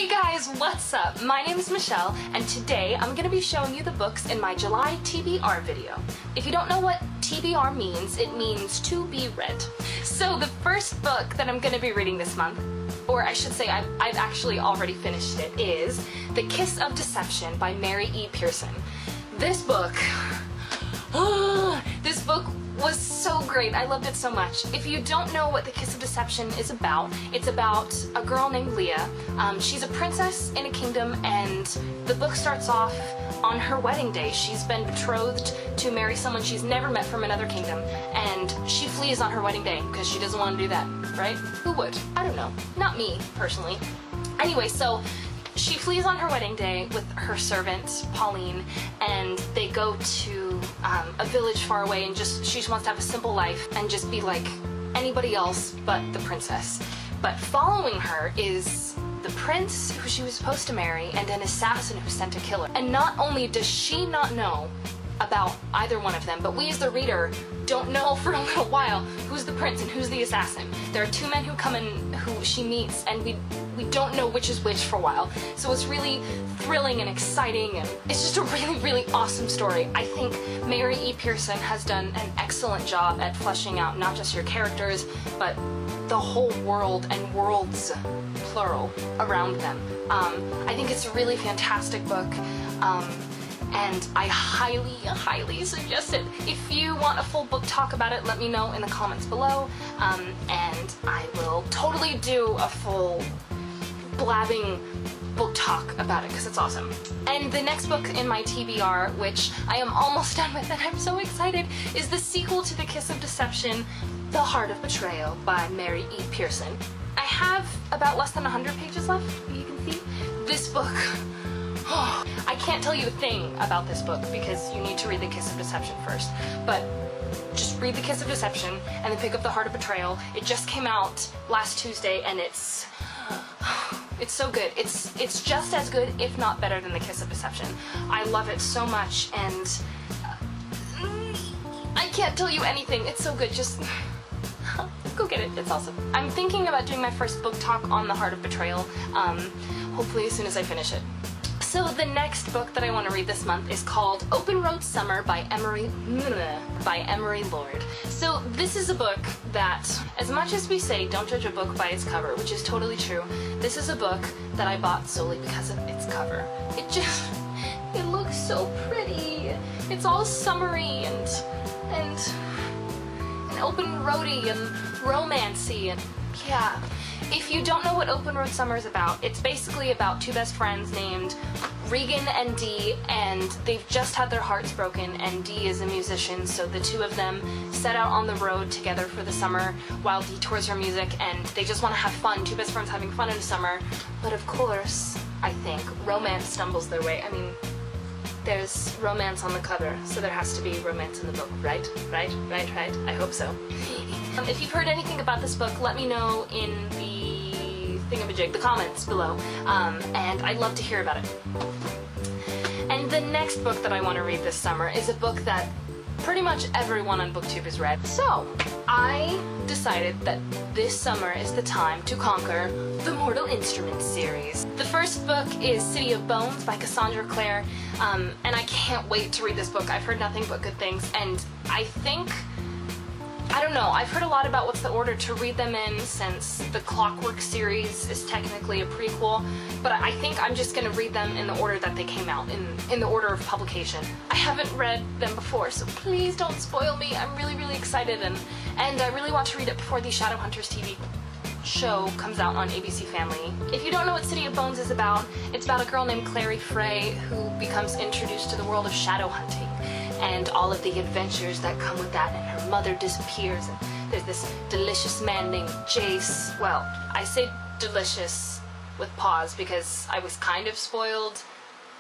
Hey guys, what's up? My name is Michelle, and today I'm going to be showing you the books in my July TBR video. If you don't know what TBR means, it means to be read. So the first book that I'm going to be reading this month, or I should say I've actually already finished it, is The Kiss of Deception by Mary E. Pearson. This book was so great. I loved it so much. If you don't know what The Kiss of Deception is about, it's about a girl named Leah. She's a princess in a kingdom, and the book starts off on her wedding day. She's been betrothed to marry someone she's never met from another kingdom, and she flees on her wedding day because she doesn't want to do that, right? Who would? I don't know. Not me, personally. Anyway, so she flees on her wedding day with her servant, Pauline, and they go to a village far away, and she just wants to have a simple life and just be like anybody else but the princess. But following her is the prince who she was supposed to marry and an assassin who's sent to kill her. And not only does she not know about either one of them, but we as the reader don't know for a little while who's the prince and who's the assassin. There are two men who come in who she meets, and we don't know which is which for a while. So it's really thrilling and exciting, and it's just a really, really awesome story. I think Mary E. Pearson has done an excellent job at fleshing out not just your characters, but the whole world and worlds, plural, around them. I think it's a really fantastic book. And I highly, highly suggest it. If you want a full book talk about it, let me know in the comments below, and I will totally do a full blabbing book talk about it because it's awesome. And the next book in my TBR, which I am almost done with and I'm so excited, is the sequel to The Kiss of Deception, The Heart of Betrayal by Mary E. Pearson. I have about less than 100 pages left, you can see. This book, I can't tell you a thing about this book because you need to read The Kiss of Deception first, but just read The Kiss of Deception and then pick up The Heart of Betrayal. It just came out last Tuesday, and it's so good. It's just as good, if not better, than The Kiss of Deception. I love it so much, and I can't tell you anything. It's so good. Just go get it. It's awesome. I'm thinking about doing my first book talk on The Heart of Betrayal, hopefully as soon as I finish it. So the next book that I want to read this month is called Open Road Summer by Emery Lord. So this is a book that, as much as we say don't judge a book by its cover, which is totally true, this is a book that I bought solely because of its cover. It looks so pretty. It's all summery and open roady and romancy, and yeah. If you don't know what Open Road Summer is about, it's basically about two best friends named Regan and Dee, and they've just had their hearts broken, and Dee is a musician, so the two of them set out on the road together for the summer while Dee tours her music, and they just want to have fun, two best friends having fun in the summer. But of course, I think, romance stumbles their way. I mean, there's romance on the cover, so there has to be romance in the book, right? Right? I hope so. If you've heard anything about this book, let me know in the thingamajig, the comments below, and I'd love to hear about it. And the next book that I want to read this summer is a book that pretty much everyone on BookTube has read. So, I decided that this summer is the time to conquer the Mortal Instruments series. The first book is City of Bones by Cassandra, Clare, and I can't wait to read this book. I've heard nothing but good things, and I don't know, I've heard a lot about what's the order to read them in, since the Clockwork series is technically a prequel, but I think I'm just going to read them in the order that they came out, in the order of publication. I haven't read them before, so please don't spoil me. I'm really, really excited, and I really want to read it before the Shadowhunters TV show comes out on ABC Family. If you don't know what City of Bones is about, it's about a girl named Clary Frey who becomes introduced to the world of shadow hunting and all of the adventures that come with that, and her mother disappears, and there's this delicious man named Jace. Well, I say delicious with pause because I was kind of spoiled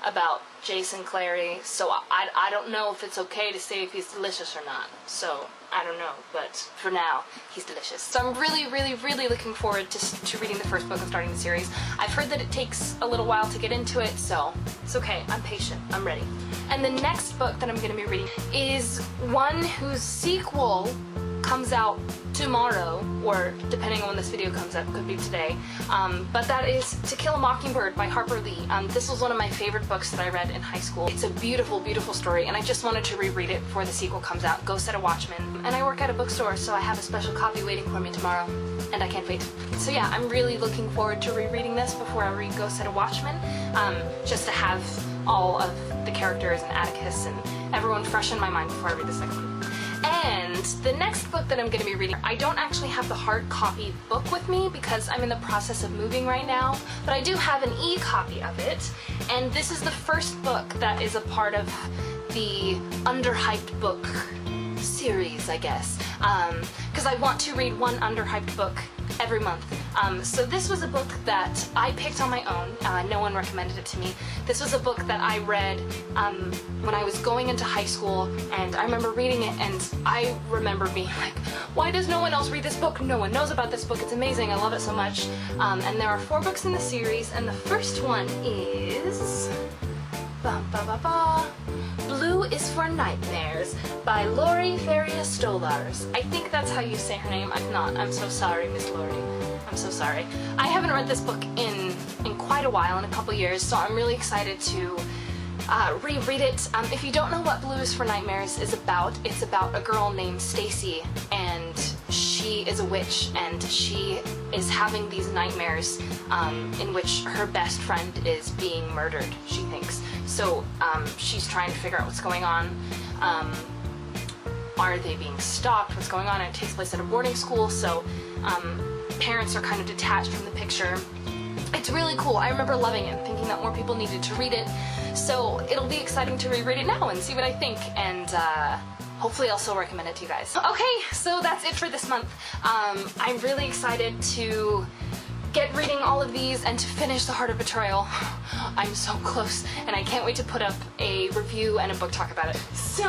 about Jace and Clary, so I don't know if it's okay to say if he's delicious or not, so I don't know, but for now, he's delicious. So I'm really, really, really looking forward to reading the first book and starting the series. I've heard that it takes a little while to get into it, so it's okay, I'm patient, I'm ready. And the next book that I'm going to be reading is one whose sequel comes out tomorrow, or depending on when this video comes out, could be today. But that is To Kill a Mockingbird by Harper Lee. This was one of my favorite books that I read in high school. It's a beautiful, beautiful story, and I just wanted to reread it before the sequel comes out, Go Set a Watchman. And I work at a bookstore, so I have a special copy waiting for me tomorrow, and I can't wait. So yeah, I'm really looking forward to rereading this before I read Go Set a Watchman, just to have all of the characters and Atticus and everyone fresh in my mind before I read the second one. And the next book that I'm going to be reading, I don't actually have the hard copy book with me because I'm in the process of moving right now, but I do have an e-copy of it, and this is the first book that is a part of the underhyped book series, I guess, because I want to read one underhyped book every month. So this was a book that I picked on my own. No one recommended it to me. This was a book that I read when I was going into high school, and I remember reading it, and I remember being like, why does no one else read this book? No one knows about this book. It's amazing. I love it so much. And there are 4 books in the series, and the first one is Blue is for Nightmares by Laurie faria Stolarz. I think that's how you say her name. If not, I'm so sorry, Miss Laurie. I'm so sorry. I haven't read this book in quite a while, in a couple years, so I'm really excited to reread it. If you don't know what Blue is for Nightmares is about, it's about a girl named Stacy, and she is a witch, and she is having these nightmares in which her best friend is being murdered, she thinks. So she's trying to figure out what's going on. Are they being stalked? What's going on? And it takes place at a boarding school, so parents are kind of detached from the picture. It's really cool. I remember loving it, thinking that more people needed to read it. So it'll be exciting to reread it now and see what I think, and hopefully I'll still recommend it to you guys. Okay, so that's it for this month. I'm really excited to get reading all of these and to finish The Heart of Betrayal. I'm so close, and I can't wait to put up a review and a book talk about it. So,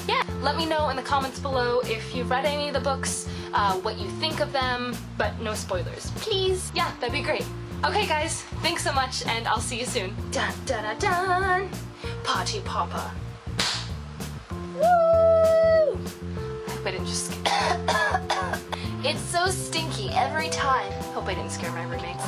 yeah, let me know in the comments below if you've read any of the books, what you think of them, but no spoilers, please. Yeah, that'd be great. Okay, guys, thanks so much, and I'll see you soon. Dun dun dun dun! Party popper. Woo! I hope I didn't just... It's so stinky every time. Hope I didn't scare my roommates.